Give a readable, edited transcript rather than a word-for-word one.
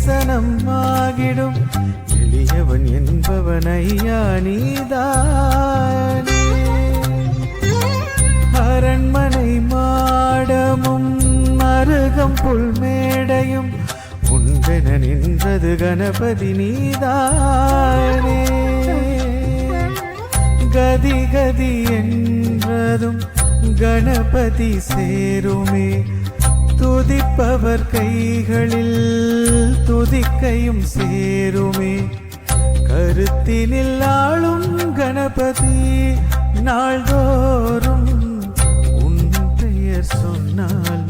தரிசனம் ஆகிடும் எளியவன் என்பவன் ஐயா நீதானே. அரண்மனை மாடமும் அருகம் புல்மேடையும் உண்டென நின்றது கணபதி நீதானே. கதி கதி என்றதும் கணபதி சேருமே, துதிப்பவர் கைகளில் துதிக்கையும் சேருமே. கருத்தினில் ஆளும் கணபதி நாள்தோறும் உன் பெயர் சொன்னால்